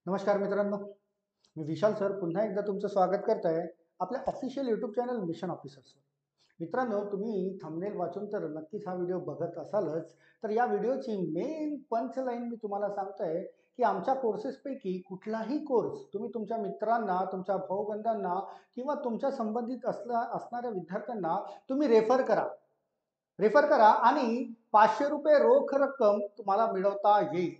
नमस्कार मित्रांनो, मी विशाल सर पुन्हा एकदा तुमचं स्वागत करत आहे आपल्या ऑफिशियल यूट्यूब चॅनल मिशन ऑफिसर्सवर. मित्रांनो, तुम्ही थंबनेल वाचून तर नक्कीच हा व्हिडिओ बघत असालच. तर या व्हिडिओची मेन पंच लाईन मी तुम्हाला सांगतोय की आमच्या कोर्सेसपैकी कुठलाही कोर्स तुम्ही तुमच्या मित्रांना, तुमच्या भाऊबंधांना किंवा तुमच्या संबंधित असणाऱ्या विद्यार्थ्यांना तुम्ही रेफर करा आणि ₹500 रोख रक्कम तुम्हाला मिळवता येईल.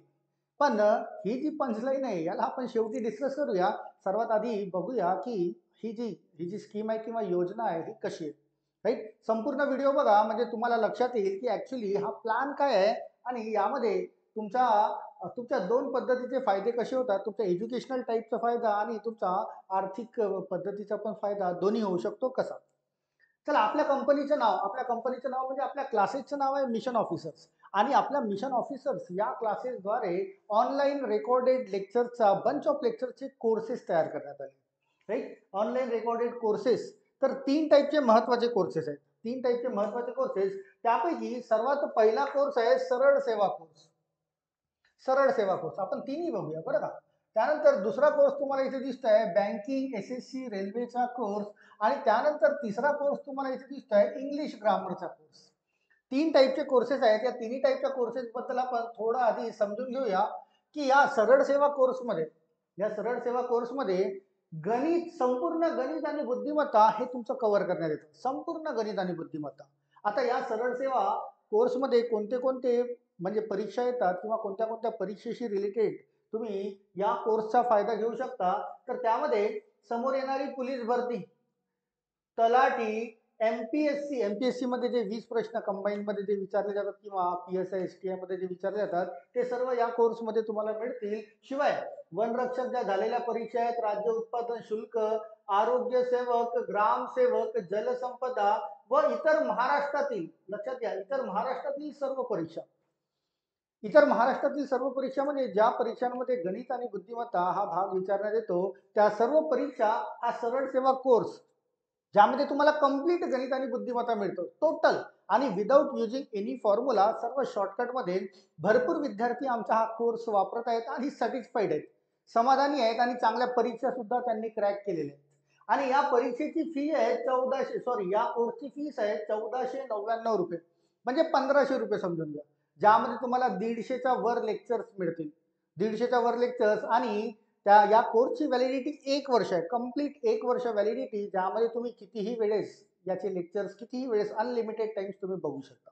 पण ही जी पंचलाईन आहे याला आपण शेवटी डिस्कस करूया. सर्वात आधी बघूया की ही जी ही जी स्कीम आहे किंवा योजना आहे ही कशी आहे, राईट. संपूर्ण व्हिडिओ बघा म्हणजे तुम्हाला लक्षात येईल की ऍक्च्युली हा प्लॅन काय आहे आणि यामध्ये तुमच्या दोन पद्धतीचे फायदे कसे होतात. तुमच्या एज्युकेशनल टाईपचा फायदा आणि तुमचा आर्थिक पद्धतीचा पण फायदा दोन्ही होऊ शकतो कसा. चला, आपल्या कंपनीचं नाव म्हणजे आपल्या क्लासेसचं नाव आहे मिशन ऑफिसर्स. आणि आपल्या मिशन ऑफिसर्स या क्लासेसद्वारे ऑनलाईन रेकॉर्डेड लेक्चरचा बंच ऑफ लेक्चरचे कोर्सेस तयार करण्यात आले, राईट. Online recorded courses. तर तीन टाईपचे महत्वाचे कोर्सेस आहेत. त्यापैकी सर्वात पहिला कोर्स आहे सरळ सेवा कोर्स. आपण तिन्ही बघूया बरं का. त्यानंतर दुसरा कोर्स तुम्हाला इथे दिसतोय बँकिंग एसएससी रेल्वेचा कोर्स. आणि त्यानंतर तिसरा कोर्स तुम्हाला इथे दिसतोय इंग्लिश ग्रामरचा कोर्स. तीन टाईपचे कोर्सेस आहेत. या तिन्ही टाईपच्या कोर्सेस बद्दल आपण थोडं आधी समजून घेऊया की या सरळ सेवा कोर्समध्ये संपूर्ण गणित आणि बुद्धिमत्ता हे तुमचं कव्हर करण्यात येतं. संपूर्ण गणित आणि बुद्धिमत्ता. आता या सरळ सेवा कोर्समध्ये कोणते कोणते म्हणजे परीक्षा येतात किंवा कोणत्या कोणत्या परीक्षेशी रिलेटेड तुम्ही या कोर्सचा फायदा घेऊ शकता. तर त्यामध्ये समोर येणारी पोलीस भरती, तलाठी, एमपीएससी मध्ये जे 20 प्रश्न कंबाईन मध्ये जे विचारले जातात किंवा पीएसआय एसटीआय मध्ये जे विचारले जातात ते सर्व या कोर्समध्ये तुम्हाला मिळतील. शिवाय वनरक्षक ज्या झालेल्या परीक्षा आहेत, राज्य उत्पादन शुल्क, आरोग्य सेवक, ग्रामसेवक, जलसंपदा व इतर महाराष्ट्रातील, लक्षात घ्या, इतर महाराष्ट्रातील सर्व परीक्षा म्हणजे ज्या परीक्षांमध्ये गणित आणि बुद्धिमत्ता हा भाग विचारण्यात येतो त्या सर्व परीक्षा हा सरळ सेवा कोर्स, ज्यामध्ये तुम्हाला कंप्लीट गणित आणि बुद्धिमत्ता मिळतो टोटल आणि विदाऊट युजिंग एनी फॉर्म्युला, सर्व शॉर्टकटमध्ये. भरपूर विद्यार्थी आमचा हा कोर्स वापरत आहेत आणि सॅटिस्फाईड आहेत, समाधानी आहेत आणि चांगल्या परीक्षा सुद्धा त्यांनी क्रॅक केलेल्या आहेत. आणि या परीक्षेची फी आहे या कोर्सची फीस आहे ₹1499, म्हणजे ₹1500 समजून घ्या. ज्यामध्ये तुम्हाला 150च्या वर लेक्चर्स मिळतील. 150च्या वर लेक्चर्स आणि या कोर्सची व्हॅलिडिटी 1 वर्ष आहे. कंप्लीट 1 वर्ष व्हॅलिडिटी, ज्यामध्ये तुम्ही कितीही वेळेस अनलिमिटेड टाइम्स तुम्ही बघू शकता,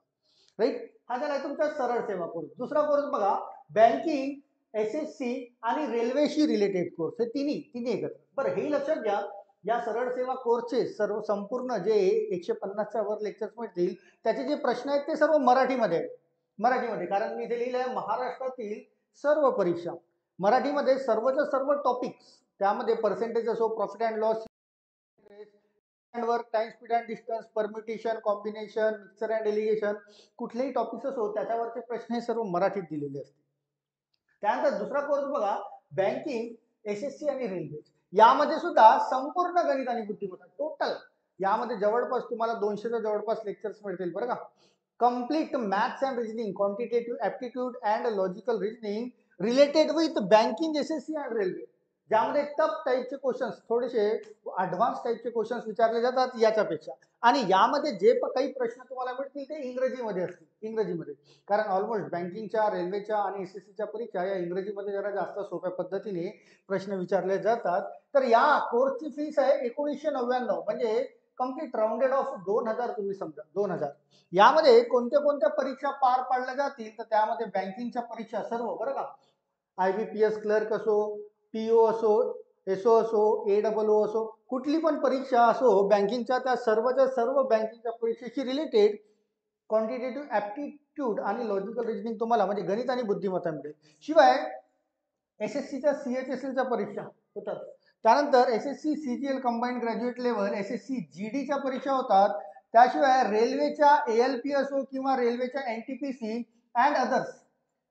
राईट. हा झाला तुमचा सरळ सेवा कोर्स. दुसरा कोर्स बघा, बँकिंग, एसएससी आणि रेल्वेशी रिलेटेड कोर्स. हे तिन्ही एकत्र. बरं, हे लक्षात घ्या, या सरळ सेवा कोर्सचे सर्व संपूर्ण जे 150च्या वर लेक्चर्स मिळतील त्याचे जे प्रश्न आहेत ते सर्व मराठीमध्ये आहेत. कारण मी इथे लिहिलं आहे महाराष्ट्रातील सर्व परीक्षा मराठीमध्ये, सर्व टॉपिक्स. त्यामध्ये पर्सेंटेज असो, profit and loss, work, time, speed and distance, permutation, combination, mixer and delegation, कुठलेही टॉपिक्स असो त्याच्यावरचे प्रश्न हे सर्व मराठीत दिलेले असते. त्यानंतर दुसरा कोर्स बघा, बँकिंग, एसएससी आणि रेल्वे. यामध्ये सुद्धा संपूर्ण गणित आणि बुद्धिमत्ता टोटल, यामध्ये जवळपास तुम्हाला 200च्या जवळपास लेक्चर्स मिळतील बरं का. Complete maths and reasoning, quantitative aptitude and logical reasoning related with banking, SSC and railway. ज्यामध्ये टफ टाईपचे क्वेश्चन्स, थोडेसे ॲडव्हान्स टाईपचे क्वेश्चन्स विचारले जातात याच्यापेक्षा. आणि यामध्ये जे काही प्रश्न तुम्हाला मिळतील ते इंग्रजीमध्ये असतील. कारण ऑलमोस्ट बँकिंगच्या, रेल्वेच्या आणि एसएससीच्या परीक्षा या इंग्रजीमध्ये जरा जास्त सोप्या पद्धतीने प्रश्न विचारले जातात. तर या कोर्सची फीस आहे 1999, म्हणजे कंप्लीट राऊंडेड ऑफ 2000, तुम्ही समजा 2000. यामध्ये कोणत्या कोणत्या परीक्षा पार पाडल्या जातील तर त्यामध्ये बँकिंगच्या परीक्षा सर्व बरं का, IBPS क्लर्क असो, PO असो, SO असो, AOO असो, कुठली पण परीक्षा असो बँकिंगच्या, त्या सर्वच्या सर्व बँकिंगच्या परीक्षेशी रिलेटेड क्वांटिटेटिव्ह ॲप्टिट्यूड आणि लॉजिकल रिजनिंग तुम्हाला म्हणजे गणित आणि बुद्धिमत्ता मिळेल. शिवाय एसएससीच्या CHSLच्या परीक्षा होतात. त्यानंतर SSC CGL combined graduate level, SSC GDच्या परीक्षा होतात. त्याशिवाय रेल्वेच्या ALP असो किंवा रेल्वेच्या NTPC and others,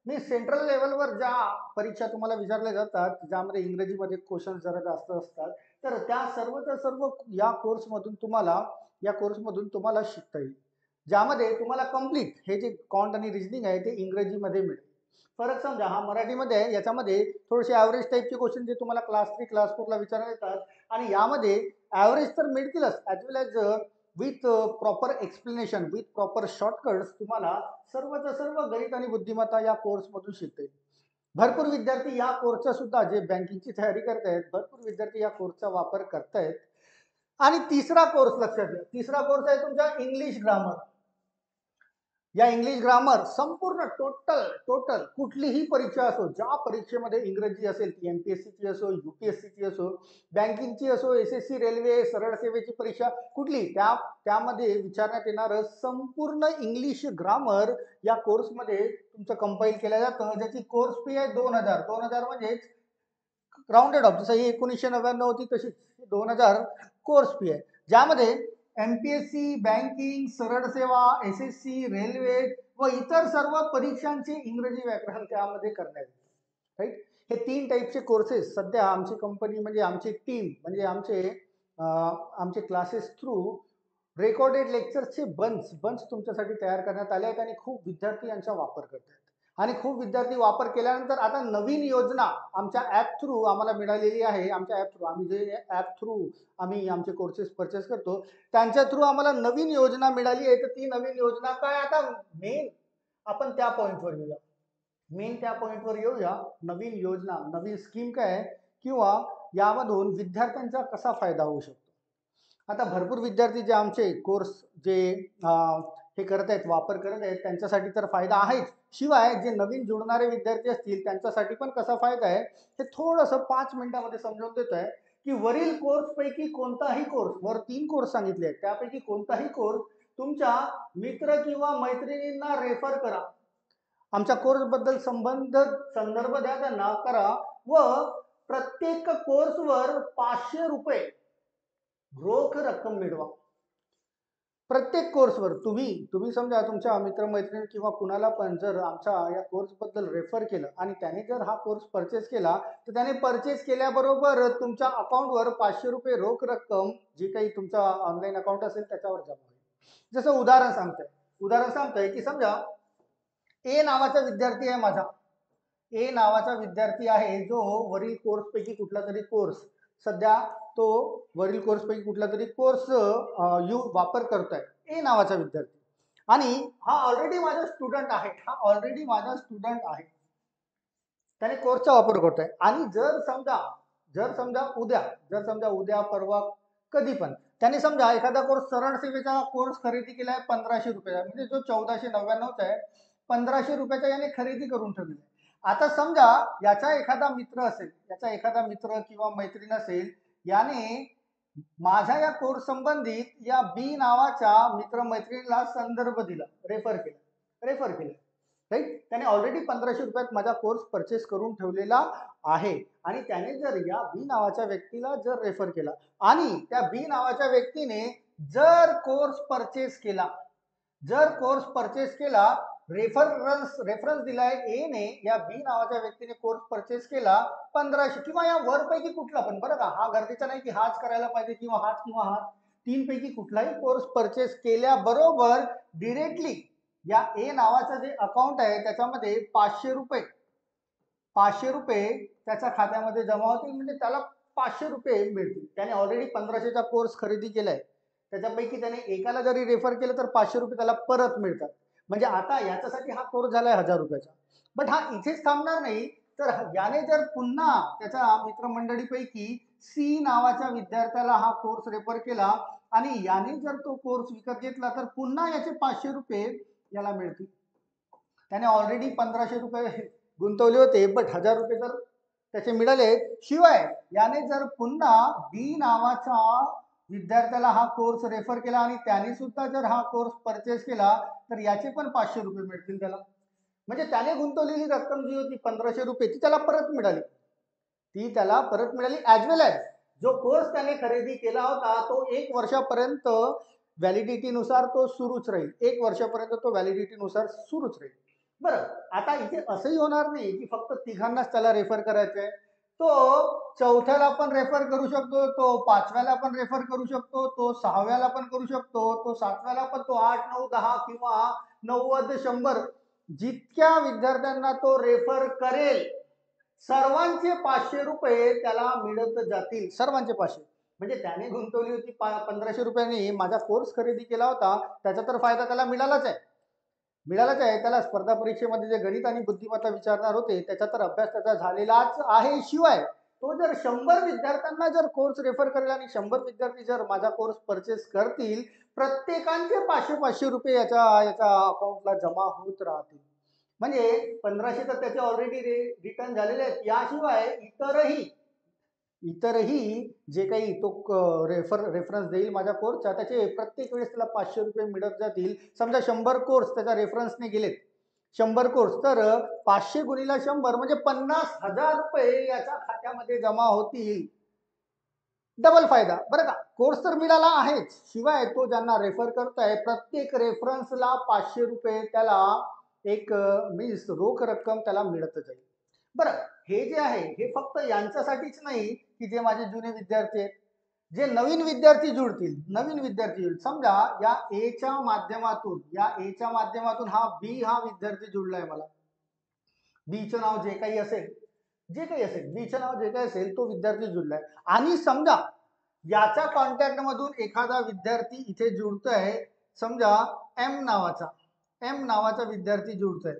me central लेवलवर ज्या परीक्षा तुम्हाला विचारल्या जातात ज्यामध्ये इंग्रजीमध्ये क्वेश्चन जरा जास्त असतात, तर त्या सर्वच्या सर्व या कोर्समधून तुम्हाला शिकता येईल. ज्यामध्ये तुम्हाला कंप्लीट हे जे कॉन्ट आणि रिजनिंग आहे ते इंग्रजीमध्ये मिळेल. फरक समजा हा मराठीमध्ये आहे, याच्यामध्ये थोडेसे ॲव्हरेज टाईपचे क्वेश्चन जे तुम्हाला क्लास 3 क्लास 4ला विचारण्यात येतात आणि यामध्ये ॲव्हरेज तर मिळतीलच as well as with proper explanation with proper shortcuts तुम्हाला सर्वच्या सर्व गणित आणि बुद्धिमत्ता या कोर्समधून शिकता येईल. भरपूर विद्यार्थी या कोर्सचा सुद्धा जे बँकिंगची तयारी करतायत भरपूर विद्यार्थी या कोर्सचा वापर करतायत. आणि तिसरा कोर्स लक्षात घ्या, तिसरा कोर्स आहे तुमचा इंग्लिश ग्रामर. या इंग्लिश ग्रामर संपूर्ण टोटल टोटल कुठलीही परीक्षा असो, ज्या परीक्षेमध्ये इंग्रजी असेल ती एमपीएससीची असो, यूपीएससीची असो, बँकिंगची असो, एसएससी, रेल्वे, सरळ सेवेची परीक्षा कुठली त्यामध्ये विचारण्यात येणारं संपूर्ण इंग्लिश ग्रामर या कोर्समध्ये तुमचं कंपाईल केलं जातं, ज्याची कोर्स फी आहे 2000 म्हणजे राऊंडेड ऑफ. जसं ही 1999 होती तशी 2000 कोर्स फी आहे, ज्यामध्ये एमपीएससी, बँकिंग, सरळ सेवा, एसएससी, रेल्वे व इतर सर्व परीक्षांचे इंग्रजी व्याकरण त्यामध्ये करण्यात येते. राईट, हे 3 टाईपचे कोर्सेस सध्या आमची कंपनी म्हणजे आमची टीम म्हणजे आमचे क्लासेस थ्रू रेकॉर्डेड लेक्चर्सचे बंच तुमच्यासाठी तयार करण्यात आले आहेत आणि खूप विद्यार्थी यांचा वापर करत आहेत. आणि खूप विद्यार्थी वापर केल्यानंतर आता नवीन योजना आमच्या ॲप थ्रू आम्हाला मिळालेली आहे. आमच्या ॲप थ्रू आम्ही जे ॲप थ्रू आम्ही आमचे कोर्सेस परचेस करतो त्यांच्या थ्रू आम्हाला नवीन योजना मिळाली आहे. तर ती नवीन योजना काय, आता मेन आपण त्या पॉईंटवर येऊया. नवीन योजना, नवीन स्कीम काय आहे किंवा यामधून विद्यार्थ्यांचा कसा फायदा होऊ शकतो. आता भरपूर विद्यार्थी जे आमचे कोर्स जे हे करत आहेत, वापर करत आहेत, त्यांच्यासाठी तर फायदा आहेच, शिवाय जे नवीन जुळणारे विद्यार्थी असतील त्यांच्यासाठी पण कसा फायदा आहे हे थोडंसं 5 मिनिटामध्ये समजावून देत आहे की वरील कोर्सपैकी कोणताही कोर्स, वर 3 कोर्स सांगितले आहेत, त्यापैकी कोणताही कोर्स तुमच्या मित्र किंवा मैत्रिणींना रेफर करा. आमच्या कोर्सबद्दल संदर्भ द्या त्यांना, करा व प्रत्येक कोर्सवर 500 रुपये रोख रक्कम मिळवा. प्रत्येक कोर्सवर तुम्ही समजा तुमच्या मित्रमैत्रिणी किंवा कुणाला पण जर आमच्या या कोर्सबद्दल रेफर केलं आणि त्याने जर हा कोर्स परचेस केला तर त्याने परचेस केल्याबरोबर तुमच्या अकाउंटवर 500 रुपये रोख रक्कम जी काही तुमचा ऑनलाईन अकाउंट असेल त्याच्यावर जमा होईल. जसं उदाहरण सांगतोय की समजा ए नावाचा विद्यार्थी आहे माझा, ए नावाचा विद्यार्थी आहे जो वरील कोर्सपैकी कुठला तरी कोर्स सध्या तो वरील कोर्सपैकी कुठला तरी कोर्स वापर करतोय, ए नावाचा विद्यार्थी, आणि हा ऑलरेडी माझा स्टुडंट आहे, त्याने कोर्सचा वापर करतोय. आणि जर समजा उद्या परवा कधी पण त्याने समजा एखादा कोर्स सरळ सेवेचा कोर्स खरेदी केलाय 1500 रुपयाचा, म्हणजे जो 1499चा आहे, 1500 रुपयाचा याने खरेदी करून ठेवलेला आहे. आता समजा याचा एखादा मित्र किंवा मैत्रीण असेल, याने माझ्या या कोर्स संबंधित या बी नावाच्या मित्रमैत्रिणीला संदर्भ दिला, रेफर केलं राईट. त्याने ऑलरेडी 1500 रुपयात माझा कोर्स परचेस करून ठेवलेला आहे आणि त्याने जर या बी नावाच्या व्यक्तीला जर रेफर केला आणि त्या बी नावाच्या व्यक्तीने जर कोर्स परचेस केला, रेफरन्स दिलाय ए ने, या बी नावाच्या व्यक्तीने कोर्स परचेस केला 1500 किंवा या वरपैकी कुठला पण, बरं का, हा गरजेचा नाही की हाच करायला पाहिजे किंवा हाच, 3 पैकी कुठलाही कोर्स परचेस केल्याबरोबर डिरेक्टली या ए नावाचं जे अकाउंट आहे त्याच्यामध्ये 500 रुपये त्याच्या खात्यामध्ये जमा होतील, म्हणजे त्याला 500 रुपये मिळतील. त्याने ऑलरेडी 1500चा कोर्स खरेदी केलाय, त्याच्यापैकी त्याने एकाला जरी रेफर केलं तर 500 रुपये त्याला परत मिळतात. म्हणजे आता याच्यासाठी हा कोर्स झालाय 1000 रुपयाचा. बट हा इथेच थांबणार नाही, तर याने जर पुन्हा त्याच्या मित्रमंडळीपैकी सी नावाच्या विद्यार्थ्याला हा कोर्स रेफर केला आणि याने जर तो कोर्स विकत घेतला तर पुन्हा याचे 500 रुपये याला मिळतील. त्याने ऑलरेडी 1500 रुपये गुंतवले होते, बट 1000 रुपये तर त्याचे मिळाले. शिवाय याने जर पुन्हा बी नावाच्या विद्यार्थ्याला हा कोर्स रेफर केला आणि त्याने सुद्धा जर हा कोर्स परचेस केला तर याचे पण 500 रुपये मिळतील त्याला. म्हणजे त्याने गुंतवलेली रक्कम जी होती 1500 रुपये ती त्याला परत मिळाली, ॲज वेल ॲज जो कोर्स त्याने खरेदी केला होता तो 1 वर्षापर्यंत व्हॅलिडिटीनुसार तो सुरूच राहील, 1 वर्षापर्यंत तो व्हॅलिडिटीनुसार सुरूच राहील. बरं, आता इथे असंही होणार नाही की फक्त तिघांनाच त्याला रेफर करायचं आहे. तो चौथ्याला पण रेफर करू शकतो, तो 5व्याला पण रेफर करू शकतो, तो 6व्याला पण करू शकतो, तो 7व्याला पण, तो 8, 9, 10 किंवा 90, 100 जितक्या विद्यार्थ्यांना तो रेफर करेल सर्वांचे 500 रुपये त्याला मिळत जातील, सर्वांचे 500. म्हणजे त्याने गुंतवली होती 1500 रुपयांनी माझा कोर्स खरेदी केला होता, त्याचा तर फायदा त्याला मिळालाच आहे. त्याला स्पर्धा परीक्षेमध्ये जे गणित आणि बुद्धिमत्ता विचारणार होते त्याचा तर अभ्यास त्याचा झालेलाच आहे. शिवाय तो जर 100 विद्यार्थ्यांना जर कोर्स रेफर करेल आणि 100 विद्यार्थी जर माझा कोर्स परचेस करतील, प्रत्येकांचे 500 रुपये याच्या अकाउंटला जमा होत राहतील. म्हणजे 1500 तर त्याचे ऑलरेडी रिटर्न झालेले आहेत. याशिवाय इतरही जे काही तो रेफरन्स देईल माझ्या कोर्सचा, त्याचे प्रत्येक वेळेस त्याला 500 रुपये मिळत जातील. समजा 100 कोर्स त्याच्या रेफरन्सने गेलेत, 100 कोर्स, तर 500 गुणिले 100 म्हणजे 50,000 रुपये याच्या खात्यामध्ये जमा होतील. डबल फायदा बरं का. कोर्स तर मिळाला आहेच, शिवाय तो ज्यांना रेफर करताय प्रत्येक रेफरन्सला 500 रुपये त्याला एक मीन्स रोख रक्कम त्याला मिळत जाईल. बरं, हे जे आहे हे फक्त यांच्यासाठीच नाही की जे माझे जुने विद्यार्थी आहेत, जे नवीन विद्यार्थी जुळतील. समजा या एच्या माध्यमातून हा बी हा विद्यार्थी जुळलाय मला. बीचं नाव जे काही असेल बीचं नाव जे काही असेल तो विद्यार्थी जुळलाय. आणि समजा याच्या कॉन्टॅक्ट मधून एखादा विद्यार्थी इथे जुळतोय, समजा एम नावाचा विद्यार्थी जुळतोय.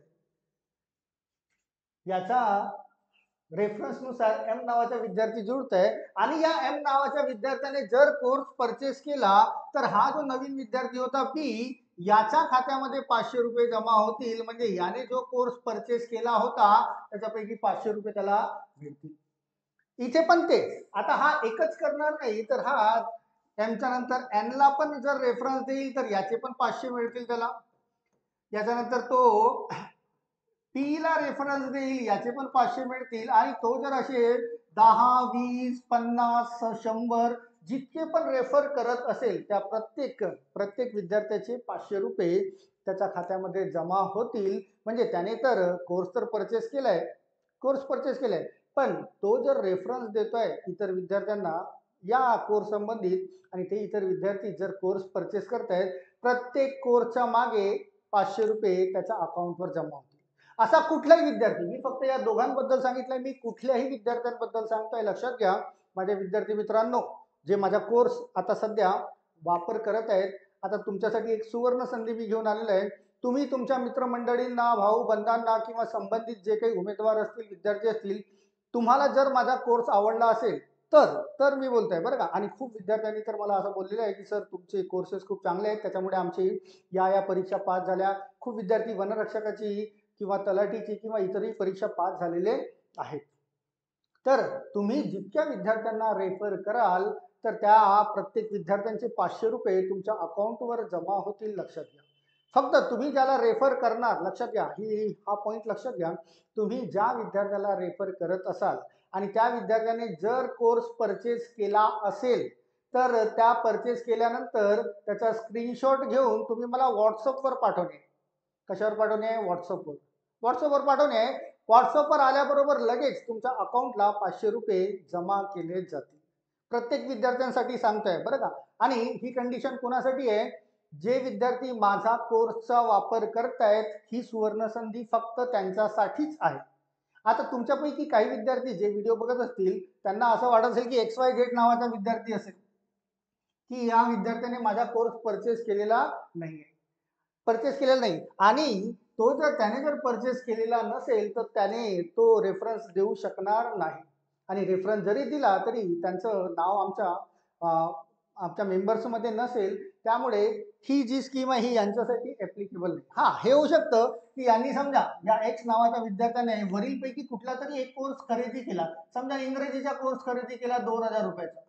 याचा रेफरन्स नुसार एम नावाचा विद्यार्थी जुळतोय आणि या एम नावाच्या विद्यार्थ्याने जर कोर्स परचेस केला तर हा जो नवीन विद्यार्थी होता बी, याच्या खात्यामध्ये 500 रुपये जमा होतील. म्हणजे याने जो कोर्स परचेस केला होता त्याच्यापैकी 500 रुपये त्याला मिळतील. इथे पण ते आता हा एकच करणार नाही, तर हा एमच्या नंतर एन ला पण जर रेफरन्स देईल तर याचे पण 500 मिळतील त्याला. याच्यानंतर तो पी ला रेफरन्स देईल, याचे पण 500 मिळतील. आणि तो जर असे 10, 20, 50, 100 जितके पण रेफर करत असेल त्या प्रत्येक विद्यार्थ्याचे 500 रुपये त्याच्या खात्यामध्ये जमा होतील. म्हणजे त्याने तर कोर्स परचेस केलाय, पण तो जर रेफरन्स देतोय इतर विद्यार्थ्यांना या कोर्स संबंधित आणि ते इतर विद्यार्थी जर कोर्स परचेस करतायत, प्रत्येक कोर्सच्या मागे 500 रुपये त्याच्या अकाउंटवर जमा होतील. असा कुठलाही विद्यार्थी, मी फक्त या दोघांबद्दल सांगितलंय, मी कुठल्याही विद्यार्थ्यांबद्दल सांगतोय. लक्षात घ्या माझ्या विद्यार्थी मित्रांनो, जे माझा कोर्स आता सध्या वापर करत आहेत, आता तुमच्यासाठी एक सुवर्ण संधी मी घेऊन आलेलो आहे. तुम्ही तुमच्या मित्रमंडळींना, भाऊ बंधांना किंवा संबंधित जे काही उमेदवार असतील, विद्यार्थी असतील, तुम्हाला जर माझा कोर्स आवडला असेल तर मी बोलतोय बरं का. आणि खूप विद्यार्थ्यांनी तर मला असं बोललेलं आहे की सर तुमचे कोर्सेस खूप चांगले आहेत, त्याच्यामुळे आमची या परीक्षा पास झाल्या. खूप विद्यार्थी वनरक्षकाची किंवा तलाठीची किंवा इतरही परीक्षा पास झालेले आहेत. तर तुम्ही जितक्या विद्यार्थ्यांना रेफर कराल तर त्या प्रत्येक विद्यार्थ्यांचे 500 रुपये तुमच्या अकाउंटवर जमा होतील. लक्षात घ्या, फक्त तुम्ही ज्याला रेफर करणार, लक्षात घ्या हा पॉईंट लक्षात घ्या, तुम्ही ज्या विद्यार्थ्याला रेफर करत असाल आणि त्या विद्यार्थ्याने जर कोर्स परचेस केला असेल तर त्या परचेस केल्यानंतर त्याचा स्क्रीनशॉट घेऊन तुम्ही मला व्हॉट्सअपवर पाठवणे. कशावर पाठवणे? व्हॉट्सअपवर पाठवणे. व्हॉट्सअपवर आल्याबरोबर लगेच तुमच्या अकाउंटला 500 रुपये जमा केले जातील. प्रत्येक विद्यार्थ्यांसाठी सांगतोय बरं का. आणि ही कंडिशन कोणासाठी आहे? जे विद्यार्थी माझा कोर्सचा वापर करतायत, ही सुवर्ण संधी फक्त त्यांच्यासाठीच आहे. आता तुमच्यापैकी काही विद्यार्थी जे व्हिडिओ बघत असतील त्यांना असं वाटत असेल की XYZ नावाचा विद्यार्थी असेल की या विद्यार्थ्याने माझा कोर्स परचेस केलेला नाही आणि त्याने जर परचेस केलेला नसेल तर त्याने तो रेफरन्स देऊ शकणार नाही. आणि रेफरन्स जरी दिला तरी त्यांचं नाव आमच्या मेंबर्समध्ये नसेल, त्यामुळे ही जी स्कीम आहे ही यांच्यासाठी ऍप्लिकेबल नाही. हा, हे होऊ शकतं की यांनी समजा या एक्स नावाच्या विद्यार्थ्याने वरीलपैकी कुठला तरी एक कोर्स खरेदी केला, समजा इंग्रजीचा कोर्स खरेदी केला 2000 रुपयाचा,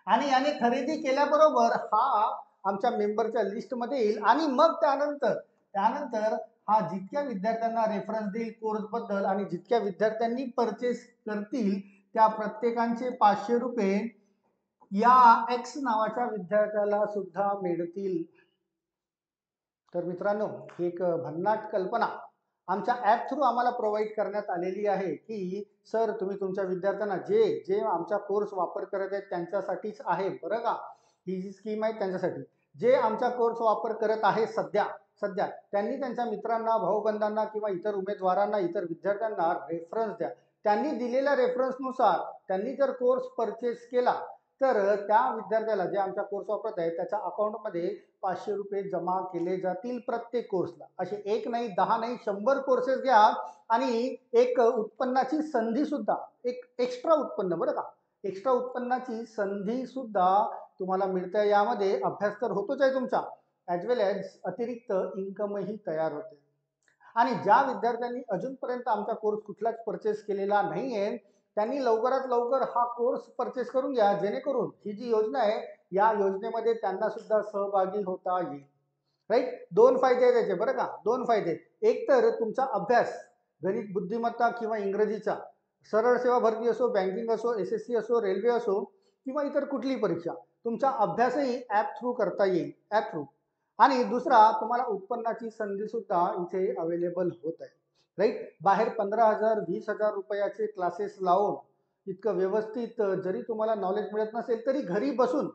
आणि याने खरेदी केल्याबरोबर हा आमच्या मेंबरच्या लिस्टमध्ये येईल. आणि मग त्यानंतर हा जितक्या विद्यार्थ्यांना रेफरन्स देईल कोर्स बद्दल आणि जितक्या विद्यार्थ्यांनी परचेस करतील त्या प्रत्येकांचे 500 रुपये या एक्स नावाच्या विद्यार्थ्याला सुद्धा मिळतील. तर मित्रांनो, एक भन्नाट कल्पना आमच्या ऍप थ्रू आम्हाला प्रोव्हाइड करण्यात आलेली आहे की सर तुम्ही तुमच्या विद्यार्थ्यांना जे आमचा कोर्स वापर करत आहेत त्यांच्यासाठीच आहे बरं का. ही जी स्कीम आहे त्यांच्यासाठी, जे आमचा कोर्स वापर करत आहे सध्या सध्या त्यांनी त्यांच्या मित्रांना, भाऊबंधांना किंवा इतर उमेदवारांना, इतर विद्यार्थ्यांना रेफरन्स द्या. त्यांनी दिलेल्या रेफरन्सनुसार त्यांनी जर कोर्स परचेस केला तर त्या विद्यार्थ्याला जे आमचा कोर्स वापरत आहे त्याच्या अकाउंटमध्ये 500 रुपये जमा केले जातील प्रत्येक कोर्सला. असे एक नाही, 10 नाही, 100 कोर्सेस घ्या आणि एक उत्पन्नाची संधी सुद्धा, एक एक्स्ट्रा उत्पन्न, बरं का, एक्स्ट्रा उत्पन्नाची संधी सुद्धा तुम्हाला मिळते. यामध्ये अभ्यास तर होतोच आहे तुमचा, ॲज वेल ॲज अतिरिक्त इन्कमही तयार होते. आणि ज्या विद्यार्थ्यांनी अजूनपर्यंत आमचा कोर्स कुठलाच परचेस केलेला नाही आहे त्यांनी लवकरात लवकर हा कोर्स परचेस करून घ्या, जेणेकरून ही जी योजना आहे या योजनेमध्ये त्यांना सुद्धा सहभागी होता येईल. राईट, 2 फायदे आहेत त्याचे, बरं का, 2 फायदे. एक तर तुमचा अभ्यास, गणित बुद्धिमत्ता किंवा इंग्रजीचा, सरळ सेवा भरती असो, बँकिंग असो, SSC असो, रेल्वे असो किंवा इतर कुठलीही परीक्षा, तुमचा अभ्यासही ॲप थ्रू करता येईल, ॲप थ्रू. आणि दुसरा, तुम्हाला उत्पन्नाची संधी सुद्धा इथे अवेलेबल होत आहे. राईट, बाहेर 15,000 20,000 रुपयाचे क्लासेस लावून इतकं व्यवस्थित जरी तुम्हाला नॉलेज मिळत नसेल तरी घरी बसून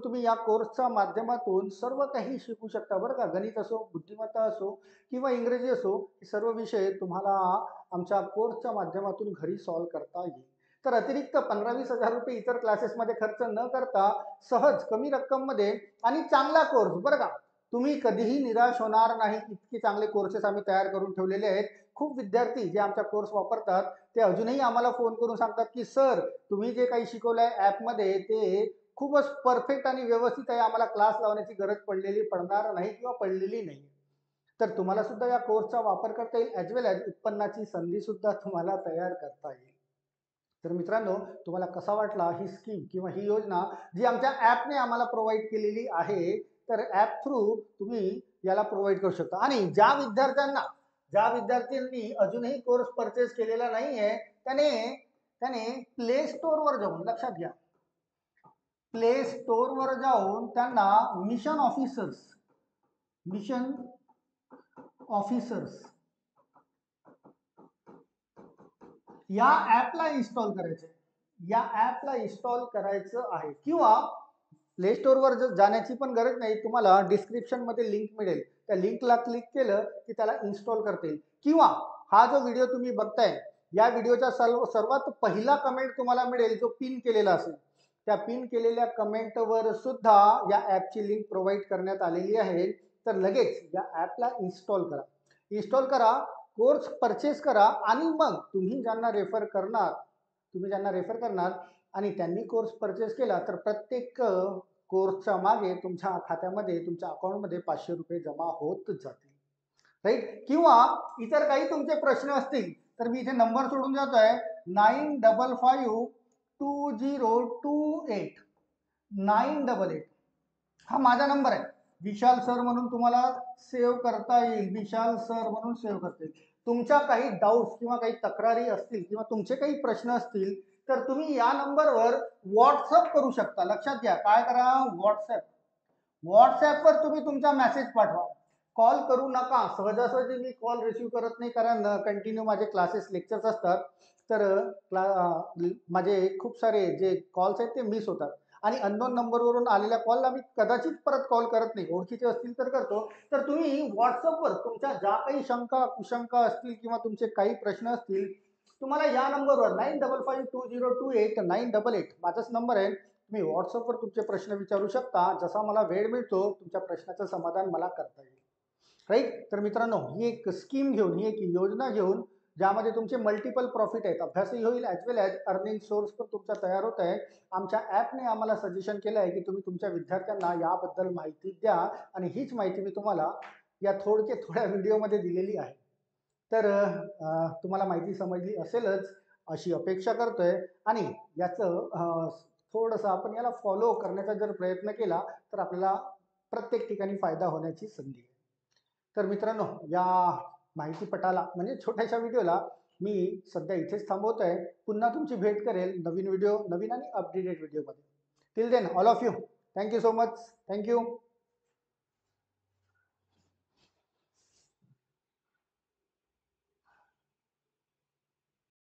तुम्ही या कोर्सच्या माध्यमातून सर्व काही शिकू शकता, बरं का. गणित असो, बुद्धिमत्ता असो किंवा इंग्रजी असो, हे सर्व विषय तुम्हाला आमच्या कोर्सच्या माध्यमातून घरी सॉल्व्ह करता येईल. तर अतिरिक्त 15-20,000 रुपये इतर क्लासेसमध्ये खर्च न करता सहज कमी रक्कममध्ये आणि चांगला कोर्स, बरं का, तुम्ही कधीही निराश होणार नाही. इतके चांगले कोर्सेस आम्ही तयार करून ठेवलेले आहेत. खूप विद्यार्थी जे आमचा कोर्स वापरतात ते अजूनही आम्हाला फोन करून सांगतात की सर, तुम्ही जे काही शिकवलं आहे ॲपमध्ये ते खूपच परफेक्ट आणि व्यवस्थित आहे, आम्हाला क्लास लावण्याची गरज पडणार नाही किंवा पडलेली नाही. तर तुम्हाला सुद्धा या कोर्सचा वापर करता येईल, ॲज वेल ॲज उत्पन्नाची संधी सुद्धा तुम्हाला तयार करता येईल. तर मित्रांनो, तुम्हाला कसा वाटला ही स्कीम किंवा ही योजना जी आमच्या ॲपने आम्हाला प्रोव्हाइड केलेली आहे. तर ॲप थ्रू तुम्ही याला प्रोव्हाइड करू शकता. आणि ज्या विद्यार्थ्यांनी अजूनही कोर्स परचेस केलेला नाही आहे त्याने प्ले स्टोअरवर जाऊन, लक्षात घ्या, प्ले स्टोअरवर जाऊन त्यांना मिशन ऑफिसर्स या ॲपला इन्स्टॉल करायचं आहे. किंवा प्ले स्टोअरवर जाण्याची पण गरज नाही, तुम्हाला डिस्क्रिप्शनमध्ये लिंक मिळेल, त्या लिंकला क्लिक केलं की त्याला इन्स्टॉल करता येईल. किंवा हा जो व्हिडिओ तुम्ही बघताय या व्हिडिओचा सर्वात पहिला कमेंट तुम्हाला मिळेल जो पिन केलेला असेल, त्या पिन केलेल्या कमेंटवर सुद्धा या ॲपची लिंक प्रोव्हाइड करण्यात आलेली आहे. तर लगेच या ॲपला इन्स्टॉल करा, कोर्स परचेस करा आणि मग तुम्ही ज्यांना रेफर करणार आणि त्यांनी कोर्स परचेस केला तर प्रत्येक कोर्सच्या मागे तुमच्या खात्यामध्ये, तुमच्या अकाउंटमध्ये 500 रुपये जमा होत जातील. राईट, किंवा इतर काही तुमचे प्रश्न असतील तर मी इथे नंबर सोडून जातोय, 95522028 हा माझा नंबर आहे. विशाल सर म्हणून तुम्हाला सेव्ह करता येईल, तुमच्या काही डाऊट्स किंवा काही तक्रारी असतील किंवा तुमचे काही प्रश्न असतील तर तुम्ही या नंबरवर व्हॉट्सअप करू शकता. लक्षात घ्या, काय करा, व्हॉट्सअपवर तुम्ही तुमचा मेसेज पाठवा, कॉल करू नका. सहजासहजी मी कॉल रिसीव्ह करत नाही, कारण कंटिन्यू माझे क्लासेस, लेक्चर्स असतात. तर माझे खूप सारे जे कॉल्स आहेत ते मिस होतात आणि अननोन नंबरवरून आलेल्या कॉलला मी कदाचित परत कॉल करत नाही, ओळखीचे असतील तर करतो. तर तुम्ही व्हॉट्सअपवर तुमच्या ज्या काही शंका कुशंका असतील किंवा तुमचे काही प्रश्न असतील, तुम्हाला या नंबरवर 95522028 माझाच नंबर आहे, तुम्ही व्हॉट्सअपवर तुमचे प्रश्न विचारू शकता. जसा मला वेळ मिळतो तुमच्या प्रश्नाचं समाधान मला करता येईल. राईट, तर मित्रांनो, ही एक स्कीम घेऊन, ही एक योजना घेऊन ज्यामध्ये तुमचे मल्टिपल प्रॉफिट आहेत, अभ्यासही होईल, as well as earning source पण तुमचा तयार होत आहे. आमच्या ॲपने आम्हाला सजेशन केलं आहे की तुम्ही तुमच्या विद्यार्थ्यांना याबद्दल माहिती द्या आणि हीच माहिती मी तुम्हाला या थोड्या व्हिडिओमध्ये दिलेली आहे. तर तुम्हाला माहिती समजली असेलच अशी अपेक्षा करतोय आणि याचं थोडंसं आपण याला फॉलो करण्याचा जर प्रयत्न केला तर आपल्याला प्रत्येक ठिकाणी फायदा होण्याची संधी आहे. तर मित्रांनो, या माहितीपटाला म्हणजे छोट्याशा व्हिडिओला मी सध्या इथेच थांबवत आहे. पुन्हा तुमची भेट करेल नवीन आणि अपडेटेड व्हिडिओमध्ये. Till then, all of you, thank you so much, thank you.